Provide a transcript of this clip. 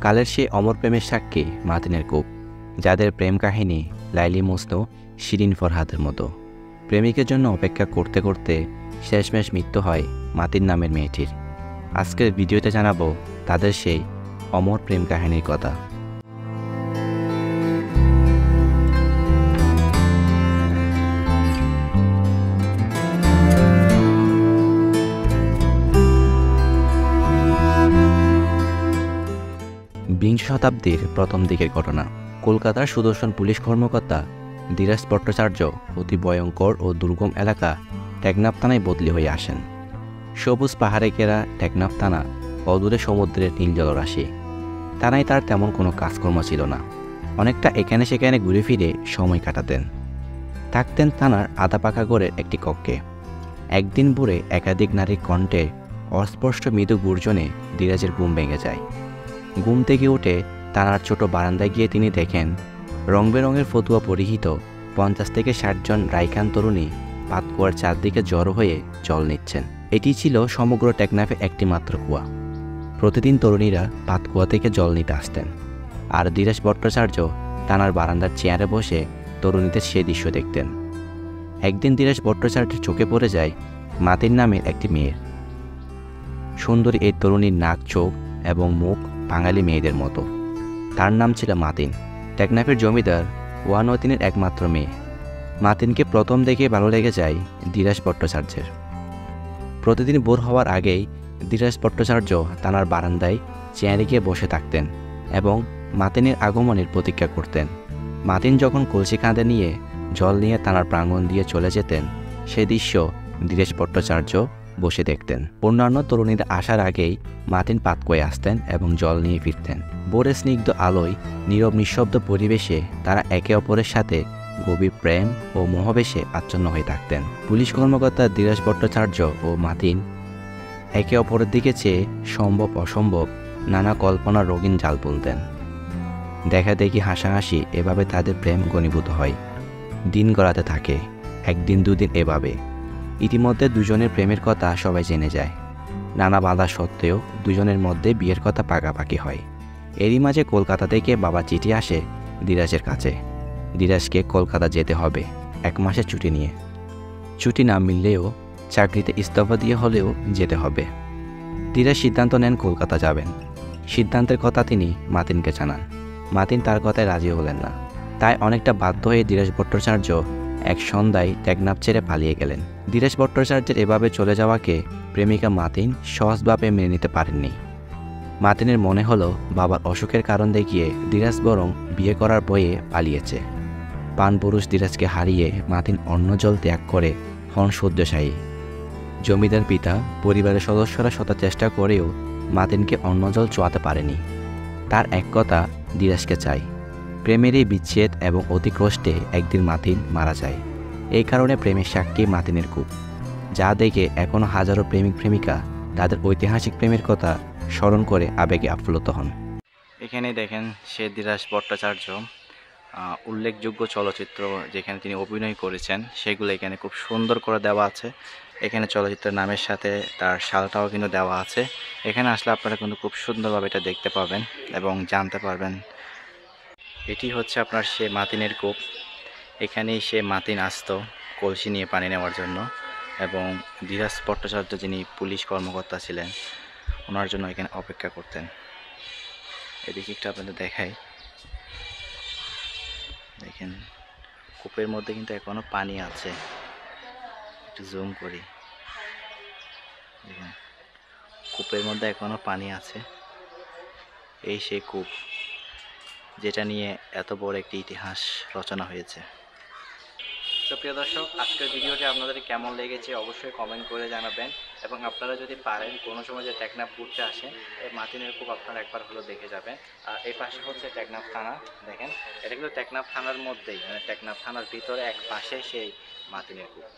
কালের সেই অমর প্রেমের সাক্ষী মাতিনের কূপ, যাদের প্রেম কাহিনী লাইলি মজনু, শিরিন ফরহাদের মতো। প্রেমিকের জন্য অপেক্ষা করতে করতে শেষমেশ মৃত্যু হয় মাতিন নামের মেয়েটির। আজকের ভিডিওতে জানাবো তাদের সেই অমর প্রেম কাহিনীর কথা। বিংশ শতাব্দীর প্রথম দিকের ঘটনা। কলকাতার সুদর্শন পুলিশ কর্মকর্তা ধীরাজ ভট্টাচার্য অতি ভয়ঙ্কর ও দুর্গম এলাকা টেকনাফ থানায় বদলি হয়ে আসেন। সবুজ পাহাড়ে ঘেরা টেকনাফ থানা অদূরে সমুদ্রের নীল জলরাশি। থানায় তার তেমন কোনো কাজকর্ম ছিল না, অনেকটা এখানে সেখানে ঘুরে ফিরে সময় কাটাতেন। থাকতেন থানার আধা পাকা ঘরের একটি কক্ষে। একদিন ভোরে একাধিক নারীর কণ্ঠে অস্পষ্ট মৃদু গর্জনে ধীরাজের ঘুম ভেঙে যায়। ঘুম থেকে উঠে থানার ছোট বারান্দায় গিয়ে তিনি দেখেন রং বেরঙের ফতুয়া পরিহিত 50 থেকে 60 জন রাইকান তরুণী পাতকুয়ার চারদিকে জড়ো হয়ে জল নিচ্ছেন। এটি ছিল সমগ্র টেকনাফে একটি মাত্র কুয়া। প্রতিদিন তরুণীরা পাতকুয়া থেকে জল নিতে আসতেন, আর ধীরাজ ভট্টাচার্য থানার বারান্দার চেয়ারে বসে তরুণীদের সে দৃশ্য দেখতেন। একদিন ধীরাজ ভট্টাচার্যের চোখে পড়ে যায় মাতিন নামের একটি মেয়ের। সুন্দরী এই তরুণীর নাক, চোখ এবং মুখ বাঙালি মেয়েদের মতো। তার নাম ছিল মাতিন, টেকনাফের জমিদার ওয়ানউদ্দিনের একমাত্র মেয়ে। মাতিনকে প্রথম দেখে ভালো লেগে যায় ধীরাজ ভট্টাচার্যের। প্রতিদিন ভোর হওয়ার আগেই ধীরাজ ভট্টাচার্য থানার বারান্দায় চেয়ারে গিয়ে বসে থাকতেন এবং মাতিনের আগমনের প্রতীক্ষা করতেন। মাতিন যখন কলসি কাঁধে নিয়ে জল নিয়ে থানার প্রাঙ্গণ দিয়ে চলে যেতেন, সেই দৃশ্য ধীরাজ ভট্টাচার্য বসে দেখতেন। অন্যান্য তরুণীরা আসার আগেই মাতিন পাতকুয়ায় আসতেন এবং জল নিয়ে ফিরতেন। ভোরের স্নিগ্ধ আলোয় নীরব নিঃশব্দ পরিবেশে তারা একে অপরের সাথে গভীর প্রেম ও মোহবেশে আচ্ছন্ন হয়ে থাকতেন। পুলিশ কর্মকর্তা ধীরাজ ভট্টাচার্য ও মাতিন একে অপরের দিকে চেয়ে সম্ভব অসম্ভব নানা কল্পনার রঙিন জাল বুনতেন। দেখা দেখি হাসাহাসি এভাবে তাদের প্রেম ঘনীভূত হয়। দিন গড়াতে থাকে, একদিন দুদিন এভাবে। ইতিমধ্যে দুজনের প্রেমের কথা সবাই জেনে যায়। নানা বাধা সত্ত্বেও দুজনের মধ্যে বিয়ের কথা পাকাপাকি হয়। এরই মাঝে কলকাতা থেকে বাবা চিঠি আসে ধীরাজের কাছে। ধীরাজকে কলকাতা যেতে হবে 1 মাসের ছুটি নিয়ে। ছুটি না মিললেও চাকরিতে ইস্তফা দিয়ে হলেও যেতে হবে। ধীরাজ সিদ্ধান্ত নেন কলকাতা যাবেন। সিদ্ধান্তের কথা তিনি মাতিনকে জানান। মাতিন তার কথায় রাজি হলেন না, তাই অনেকটা বাধ্য হয়ে ধীরাজ ভট্টাচার্য এক সন্ধ্যায় টেকনাফ ছেড়ে পালিয়ে গেলেন। ধীরাজ ভট্টাচার্যের এভাবে চলে যাওয়াকে প্রেমিকা মাতিন সহজভাবে মেনে নিতে পারেননি। মাতিনের মনে হলো বাবার অসুখের কারণ দেখিয়ে ধীরাজ বরং বিয়ে করার বয়ে পালিয়েছে। পানপুরুষ ধীরাজকে হারিয়ে মাতিন অন্য জল ত্যাগ করে হন শয্যাশায়ী। জমিদার পিতা পরিবারের সদস্যরা শত চেষ্টা করেও মাতিনকে অন্য জল চোয়াতে পারেনি। তার এক কথা, ধীরাজকে চাই। প্রেমের এই বিচ্ছেদ এবং অতি কষ্টে একদিন মাতিন মারা যায়। এই কারণে প্রেমের সাক্ষী মাতিনের কূপ, যা দেখে এখনও হাজারো প্রেমিক প্রেমিকা তাদের ঐতিহাসিক প্রেমের কথা স্মরণ করে আবেগে আপ্লুত হন। এখানে দেখেন সে ধীরাজ ভট্টাচার্য উল্লেখযোগ্য চলচ্চিত্র যেখানে তিনি অভিনয় করেছেন সেগুলো এখানে খুব সুন্দর করে দেওয়া আছে। এখানে চলচ্চিত্রের নামের সাথে তার সালটাও কিন্তু দেওয়া আছে। এখানে আসলে আপনারা কিন্তু খুব সুন্দরভাবে এটা দেখতে পাবেন এবং জানতে পারবেন। এটি হচ্ছে আপনার সে মাতিনের কূপ। এখানেই সে মাতিন আসতো কলসি নিয়ে পানি নেওয়ার জন্য, এবং ধীরাজ ভট্টাচার্য যিনি পুলিশ কর্মকর্তা ছিলেন ওনার জন্য এখানে অপেক্ষা করতেন। এদিকে একটু আপনাদের দেখাই, দেখেন কূপের মধ্যে কিন্তু এখনো পানি আছে। একটু জুম করি, দেখেন কূপের মধ্যে এখনো পানি আছে। এই সেই কূপ যেটা নিয়ে এত বড় একটি ইতিহাস রচনা হয়েছে। তো প্রিয় দর্শক, আজকের ভিডিওটি আপনাদের কেমন লেগেছে অবশ্যই কমেন্ট করে জানাবেন, এবং আপনারা যদি পারেন কোনো সময় যে টেকনাফ ঘুরতে আসেন এই মাতিনের কূপ আপনারা একবার হলো দেখে যাবেন। আর এই পাশে হচ্ছে টেকনাফ থানা, দেখেন এটা কিন্তু টেকনাফ থানার মধ্যেই, মানে টেকনাফ থানার ভিতরে এক পাশে সেই মাতিনের কূপ।